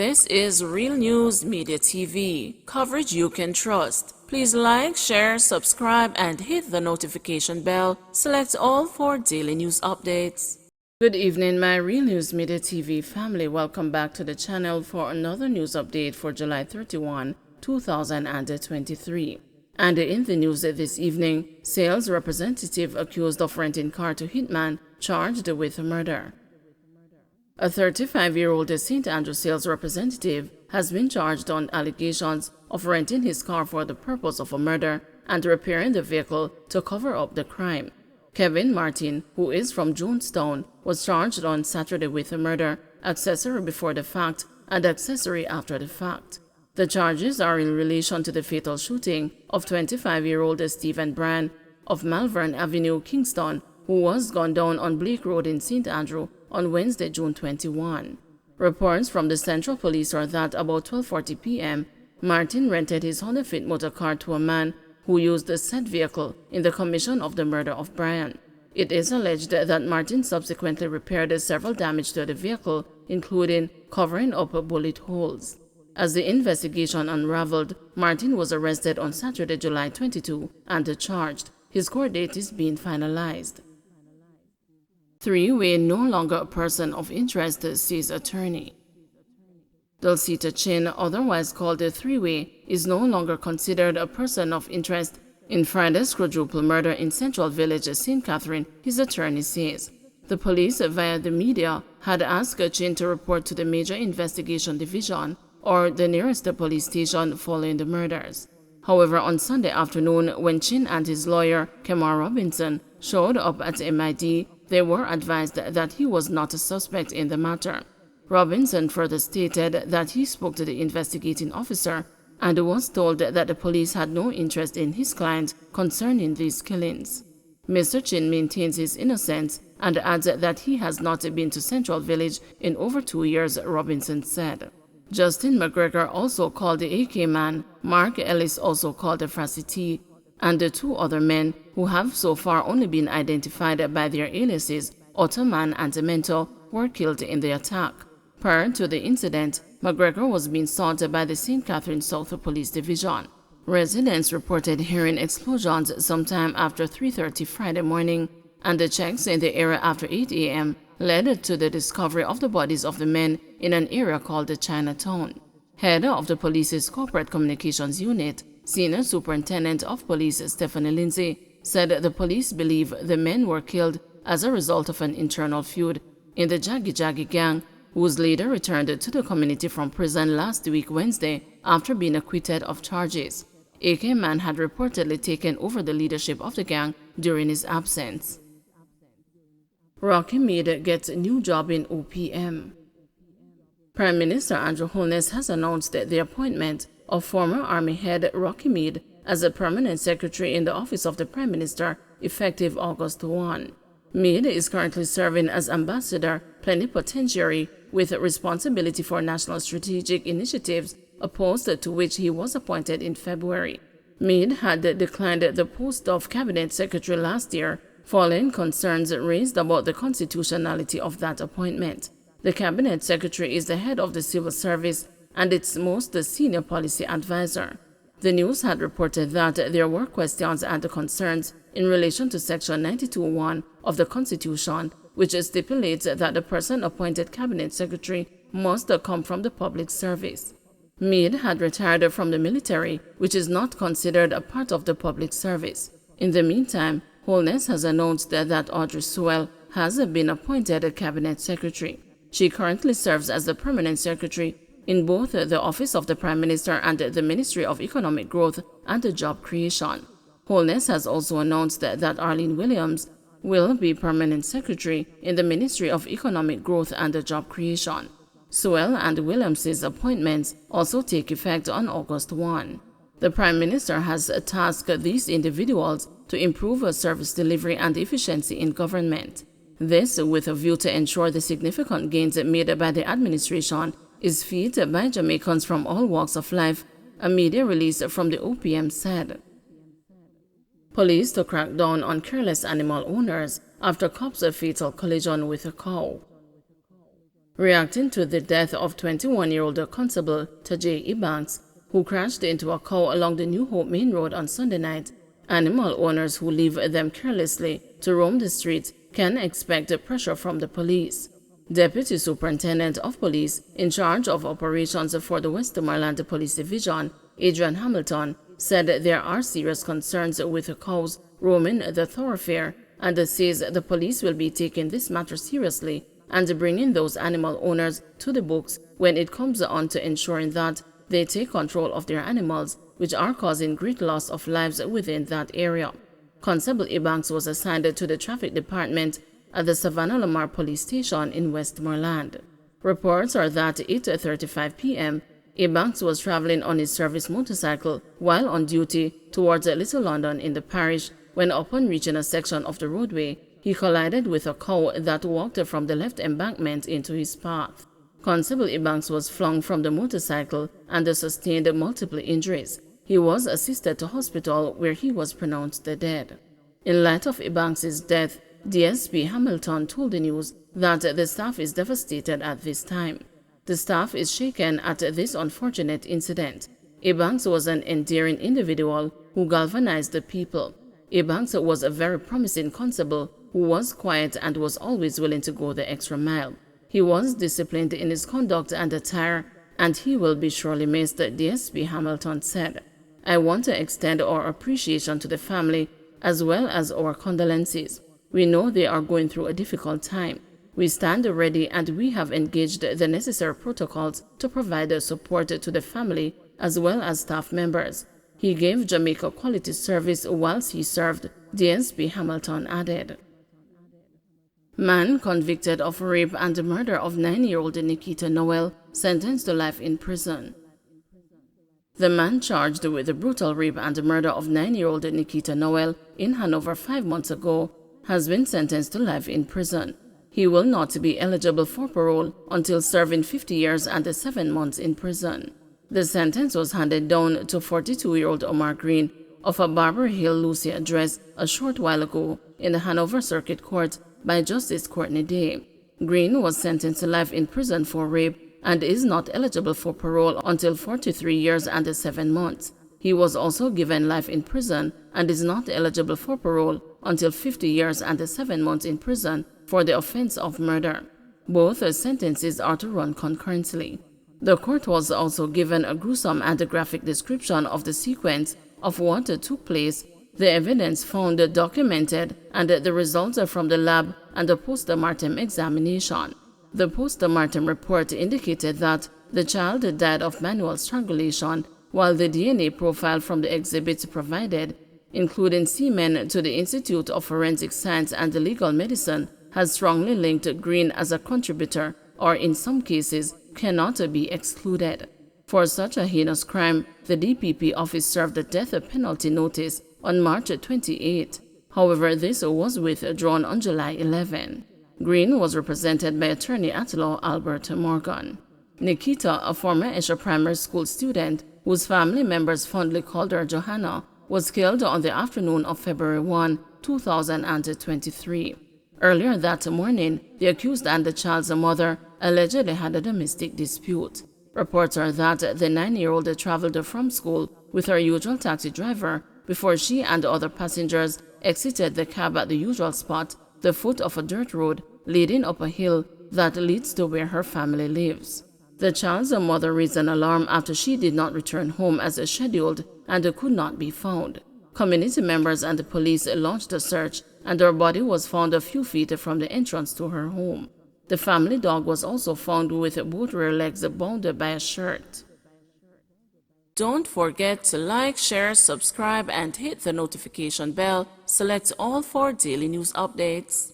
This is Real News Media TV, coverage you can trust. Please like, share, subscribe, and hit the notification bell. Select all for daily news updates. Good evening, my Real News Media TV family. Welcome back to the channel for another news update for July 31, 2023. And in the news this evening, sales representative accused of renting car to hitman charged with murder. A 35-year-old St. Andrew sales representative has been charged on allegations of renting his car for the purpose of a murder and repairing the vehicle to cover up the crime. Kevin Martin, who is from Jonestown, was charged on Saturday with a murder, accessory before the fact, and accessory after the fact. The charges are in relation to the fatal shooting of 25-year-old Stephen Brand of Malvern Avenue, Kingston, who was gunned down on Blake Road in St. Andrew on Wednesday, June 21. Reports from the Central Police are that about 12:40 p.m., Martin rented his Honda Fit motor car to a man who used the said vehicle in the commission of the murder of Brian. It is alleged that Martin subsequently repaired several damage to the vehicle, including covering up bullet holes. As the investigation unraveled, Martin was arrested on Saturday, July 22, and charged. His court date is being finalized. Three-way no longer a person of interest, says attorney. Dulcita Chin, otherwise called a three-way, is no longer considered a person of interest in Friday's quadruple murder in Central Village, St. Catherine, his attorney says. The police, via the media, had asked Chin to report to the Major Investigation Division or the nearest police station following the murders. However, on Sunday afternoon, when Chin and his lawyer, Kemar Robinson, showed up at MID, they were advised that he was not a suspect in the matter. Robinson further stated that he spoke to the investigating officer and was told that the police had no interest in his client concerning these killings. Mr. Chin maintains his innocence and adds that he has not been to Central Village in over 2 years, Robinson said. Justin McGregor, also called the AK Man, Mark Ellis, also called the Fracity, and the two other men, who have so far only been identified by their aliases, Ottoman and Demento, were killed in the attack. Prior to the incident, McGregor was being sought by the St. Catherine South Police Division. Residents reported hearing explosions sometime after 3:30 Friday morning, and the checks in the area after 8 a.m. led to the discovery of the bodies of the men in an area called the Chinatown. Head of the police's corporate communications unit, Senior Superintendent of Police Stephanie Lindsay, said the police believe the men were killed as a result of an internal feud in the Jaggy Jaggy gang, whose leader returned to the community from prison last week Wednesday after being acquitted of charges. AK Man had reportedly taken over the leadership of the gang during his absence. Rocky Mead gets a new job in OPM. Prime Minister Andrew Holness has announced the appointment of former Army head Rocky Mead as a permanent secretary in the office of the Prime Minister effective August 1. Mead is currently serving as ambassador plenipotentiary with responsibility for national strategic initiatives, a post to which he was appointed in February. Mead had declined the post of cabinet secretary last year, following concerns raised about the constitutionality of that appointment. The cabinet secretary is the head of the civil service and its most senior policy advisor. The news had reported that there were questions and concerns in relation to Section 92(1) of the Constitution, which stipulates that the person appointed cabinet secretary must come from the public service. Mead had retired from the military, which is not considered a part of the public service. In the meantime, Holness has announced that Audrey Sewell has been appointed a cabinet secretary. She currently serves as the permanent secretary in both the Office of the Prime Minister and the Ministry of Economic Growth and Job Creation. Holness has also announced that Arlene Williams will be permanent secretary in the Ministry of Economic Growth and Job Creation. Sewell and Williams' appointments also take effect on August 1. The Prime Minister has tasked these individuals to improve service delivery and efficiency in government. This with a view to ensure the significant gains made by the administration is felt by Jamaicans from all walks of life, a media release from the OPM said. Police to crack down on careless animal owners after cops' fatal collision with a cow. Reacting to the death of 21-year-old Constable Tajay Ebanks, who crashed into a cow along the New Hope Main Road on Sunday night, animal owners who leave them carelessly to roam the streets can expect pressure from the police. Deputy Superintendent of Police in charge of operations for the Westmoreland Police Division, Adrian Hamilton, said there are serious concerns with cows roaming the thoroughfare and says the police will be taking this matter seriously and bringing those animal owners to the books when it comes on to ensuring that they take control of their animals, which are causing great loss of lives within that area. Constable Ebanks was assigned to the traffic department at the Savannah Lamar Police Station in Westmoreland. Reports are that at 8:35 p.m., Ebanks was traveling on his service motorcycle while on duty towards Little London in the parish when, upon reaching a section of the roadway, he collided with a cow that walked from the left embankment into his path. Constable Ebanks was flung from the motorcycle and sustained multiple injuries. He was assisted to hospital where he was pronounced dead. In light of Ebanks' death, DSP Hamilton told the news that the staff is devastated at this time. The staff is shaken at this unfortunate incident. Ebanks was an endearing individual who galvanized the people. Ebanks was a very promising constable who was quiet and was always willing to go the extra mile. He was disciplined in his conduct and attire, and he will be surely missed, DSP Hamilton said. I want to extend our appreciation to the family as well as our condolences. We know they are going through a difficult time. We stand ready and we have engaged the necessary protocols to provide support to the family as well as staff members. He gave Jamaica quality service whilst he served, DSP Hamilton added. Man convicted of rape and murder of 9-year-old Nikita Noel sentenced to life in prison. The man charged with the brutal rape and murder of 9-year-old Nikita Noel in Hanover 5 months ago has been sentenced to life in prison. He will not be eligible for parole until serving 50 years and 7 months in prison. The sentence was handed down to 42-year-old Omar Green of a Barber Hill, Lucy address a short while ago in the Hanover Circuit Court by Justice Courtney Day. Green was sentenced to life in prison for rape and is not eligible for parole until 43 years and 7 months. He was also given life in prison and is not eligible for parole until 50 years and 7 months in prison for the offense of murder. Both sentences are to run concurrently. The court was also given a gruesome and graphic description of the sequence of what took place, the evidence found documented, and the results from the lab and the post-mortem examination. The post-mortem report indicated that the child died of manual strangulation, while the DNA profile from the exhibits provided, including semen to the Institute of Forensic Science and Legal Medicine, has strongly linked Green as a contributor or, in some cases, cannot be excluded. For such a heinous crime, the DPP office served a death penalty notice on March 28. However, this was withdrawn on July 11. Green was represented by attorney at law Albert Morgan. Nikita, a former Esher Primary School student whose family members fondly called her Johanna, was killed on the afternoon of February 1, 2023. Earlier that morning, the accused and the child's mother allegedly had a domestic dispute. Reports are that the 9-year-old traveled from school with her usual taxi driver before she and other passengers exited the cab at the usual spot, the foot of a dirt road leading up a hill that leads to where her family lives. The child's mother raised an alarm after she did not return home as scheduled and could not be found. Community members and the police launched a search, and her body was found a few feet from the entrance to her home. The family dog was also found with both rear legs bound by a shirt. Don't forget to like, share, subscribe, and hit the notification bell. Select all for daily news updates.